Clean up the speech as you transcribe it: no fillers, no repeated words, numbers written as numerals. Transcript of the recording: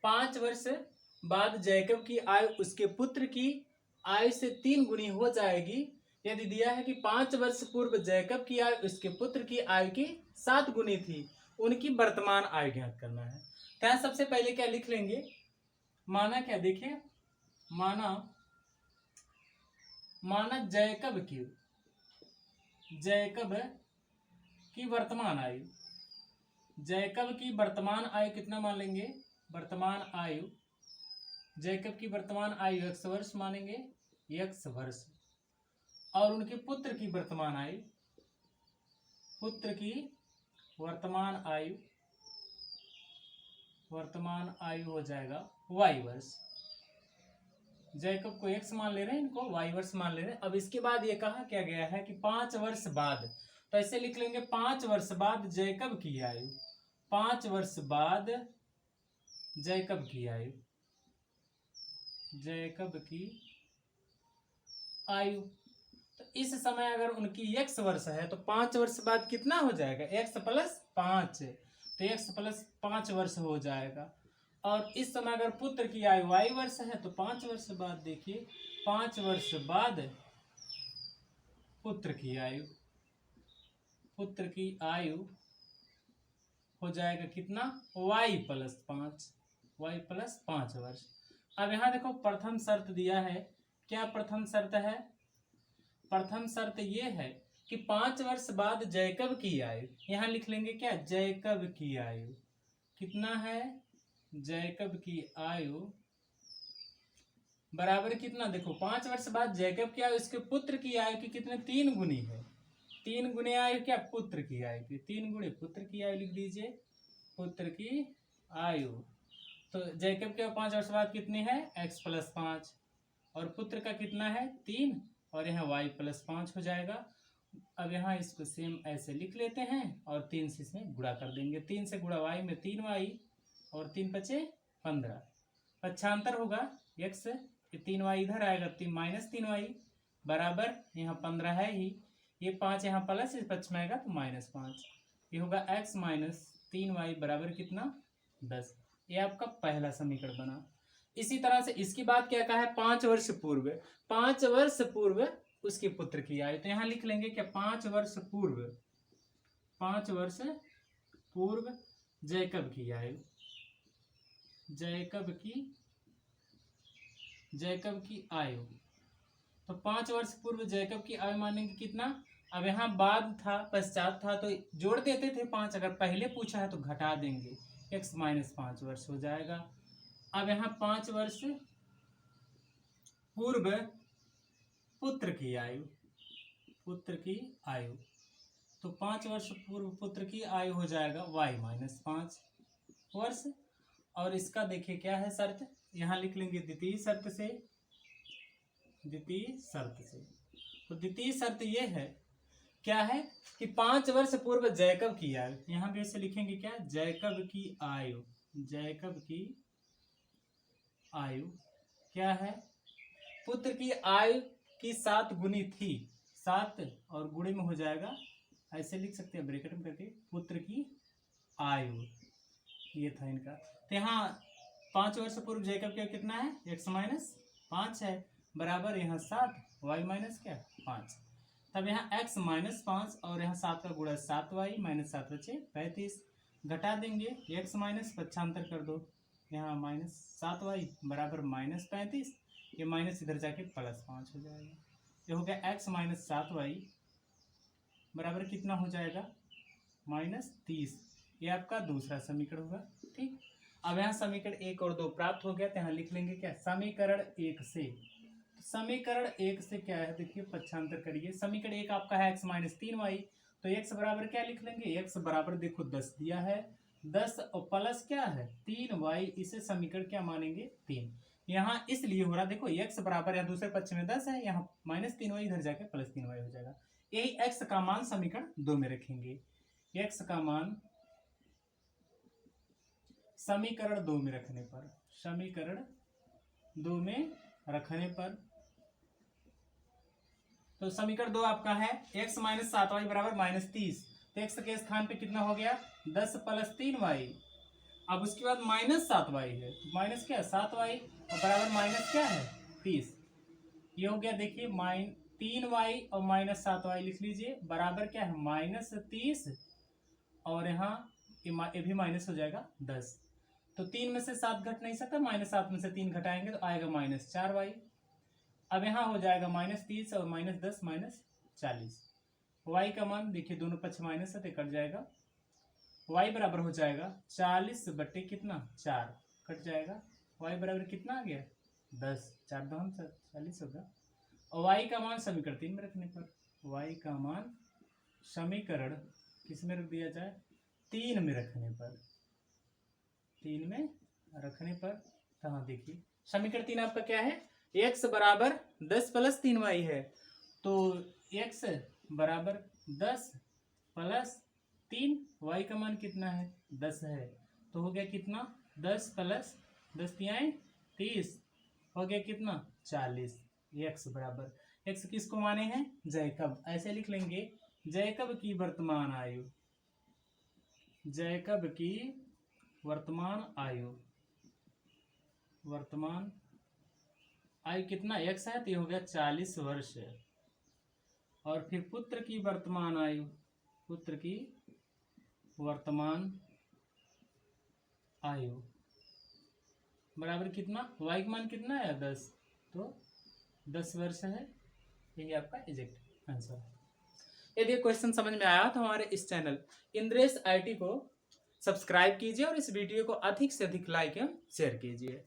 5 वर्ष बाद जैकब की आयु उसके पुत्र की आयु से 3 गुनी हो जाएगी यदि दिया है कि 5 वर्ष पूर्व जैकब की आयु उसके पुत्र की आयु की 7 गुनी थी, उनकी वर्तमान आयु ज्ञात करना है। तो यहाँ सबसे पहले क्या लिख लेंगे, माना क्या देखिए, माना जैकब की वर्तमान आयु, जैकब की वर्तमान आयु कितना मान लेंगे, वर्तमान आयु जैकब की वर्तमान आयु x वर्ष मानेंगे, x वर्ष, और उनके पुत्र की वर्तमान आयु, पुत्र की वर्तमान आयु हो जाएगा y वर्ष। जैकब को x मान ले रहे हैं, इनको y वर्ष मान ले रहे हैं। अब इसके बाद ये कहा क्या गया है कि 5 वर्ष बाद, तो ऐसे लिख लेंगे 5 वर्ष बाद जैकब की आयु, 5 वर्ष बाद जैकब की आयु, जैकब की आयु। तो इस समय अगर उनकी x वर्ष है तो 5 वर्ष बाद कितना हो जाएगा, x प्लस 5, तो x प्लस 5 वर्ष हो जाएगा। और इस समय अगर पुत्र की आयु y वर्ष है तो 5 वर्ष बाद देखिए, 5 वर्ष बाद पुत्र की आयु हो जाएगा कितना, y प्लस 5 वर्ष। अब यहाँ देखो प्रथम शर्त दिया है, क्या प्रथम शर्त है, प्रथम शर्त ये है कि 5 वर्ष बाद जैकब की आयु, यहाँ लिख लेंगे क्या, जैकब की आयु कितना है, जैकब की आयु बराबर कितना, देखो 5 वर्ष बाद जैकब की आयु इसके पुत्र की आयु की कितने, 3 गुनी है, 3 गुने आयु क्या, पुत्र की आयु की, 3 गुणे पुत्र की आयु लिख दीजिए, पुत्र की आयु। तो जैकब के 5 वर्ष बाद कितनी है, x प्लस 5, और पुत्र का कितना है 3, और यहाँ y प्लस 5 हो जाएगा। अब यहाँ इसको सेम ऐसे लिख लेते हैं और 3 से इसमें गुणा कर देंगे, 3 से गुणा y में 3y और 3 बचे 15, पक्षांतर होगा x, 3y इधर आएगा, 3 माइनस 3y बराबर यहाँ 15 है ही, ये 5 यहाँ प्लस इस पक्ष में आएगा तो माइनस 5, ये होगा x माइनस 3y बराबर कितना 10। ये आपका पहला समीकरण बना। इसी तरह से इसकी बात क्या कहा है, 5 वर्ष पूर्व, 5 वर्ष पूर्व उसके पुत्र की आयु, तो यहाँ लिख लेंगे क्या, 5 वर्ष पूर्व जैकब की आयु, जैकब की आयु, तो 5 वर्ष पूर्व जैकब की आयु मानेंगे कितना, अब यहाँ बाद था पश्चात था तो जोड़ देते थे 5, अगर पहले पूछा है तो घटा देंगे, x माइनस 5 वर्ष हो जाएगा। अब यहाँ 5 वर्ष पूर्व पुत्र की आयु, तो 5 वर्ष पूर्व पुत्र की आयु हो जाएगा y माइनस 5 वर्ष। और इसका देखिए क्या है शर्त, यहाँ लिख लेंगे द्वितीय शर्त से, तो द्वितीय शर्त ये है क्या है कि 5 वर्ष पूर्व जैकब की आयु, यहाँ भी ऐसे लिखेंगे क्या, जैकब की आयु क्या है, पुत्र की आयु की 7 गुनी थी, 7 और गुणे में हो जाएगा, ऐसे लिख सकते हैं ब्रैकेट में करके, पुत्र की आयु ये था इनका। तो यहाँ 5 वर्ष पूर्व जैकब का कितना है, x माइनस 5 है बराबर यहाँ 7 y माइनस क्या 5, तब यहाँ x माइनस 5 और यहाँ 7 का गुणा 7y माइनस 7 बचे 35, घटा देंगे x माइनस पक्षांतर कर दो, यहाँ माइनस 7y बराबर माइनस 35, ये माइनस इधर जाके प्लस 5 हो जाएगा, ये हो गया x माइनस 7y बराबर कितना हो जाएगा माइनस 30, ये आपका दूसरा समीकरण होगा। ठीक, अब यहाँ समीकरण 1 और 2 प्राप्त हो गया, तो यहाँ लिख लेंगे क्या, समीकरण 1 से, समीकरण 1 से क्या है देखिए पक्षांतर करिए, समीकरण 1 आपका है x माइनस 3y, तो x बराबर क्या लिख लेंगे, x बराबर देखो 10 दिया है, 10 और प्लस क्या है 3y, इसे समीकरण क्या मानेंगे 3, यहाँ इसलिए हो रहा देखो x बराबर यहाँ दूसरे पक्ष में 10 है, यहाँ माइनस 3y इधर जाके प्लस 3y हो जाएगा, यही x का मान समीकरण 2 में रखेंगे, x का मान समीकरण 2 में रखने पर, समीकरण 2 में रखने पर, तो समीकरण 2 आपका है x माइनस 7y बराबर माइनस 30, तो x के स्थान पे कितना हो गया 10 प्लस 3y, अब उसके बाद -7y है, तो माइनस क्या है 7y और बराबर माइनस क्या है 30। ये हो गया, देखिए 3y और -7y लिख लीजिए, बराबर क्या है -30 और यहाँ ये भी माइनस हो जाएगा 10। तो 3 में से 7 घट नहीं सकता, -7 में से 3 घटाएंगे तो आएगा -4y। अब यहाँ हो जाएगा -30 और -10 -40। y का मान देखिए दोनों पक्ष माइनस है तो कट जाएगा। y बराबर हो जाएगा 40 बटे कितना 4, कट जाएगा। y बराबर कितना आ गया 10, 4 2 40 होगा। और y का मान समीकरण 3 में रखने पर, y का मान समीकरण किस में रख दिया जाए 3 में रखने पर, 3 में रखने पर। तो हाँ देखिए समीकरण 3 आपका क्या है, x बराबर 10 + 3y है, तो x बराबर 10 + 3, y का मान कितना है 10 है, तो हो गया कितना 10 + 10 × 30 हो गया कितना 40। x बराबर, x किसको माने हैं जैकब, ऐसे लिख लेंगे जैकब की वर्तमान आयु, जैकब की वर्तमान आयु, वर्तमान आयु कितना x है तो ये हो गया 40 वर्ष है। और फिर पुत्र की वर्तमान आयु, पुत्र की वर्तमान आयु बराबर कितना, y का मान कितना है 10, तो 10 वर्ष है। यही आपका एग्जैक्ट आंसर है। यदि क्वेश्चन समझ में आया तो हमारे इस चैनल इंद्रेश IT को सब्सक्राइब कीजिए और इस वीडियो को अधिक से अधिक लाइक एवं शेयर कीजिए।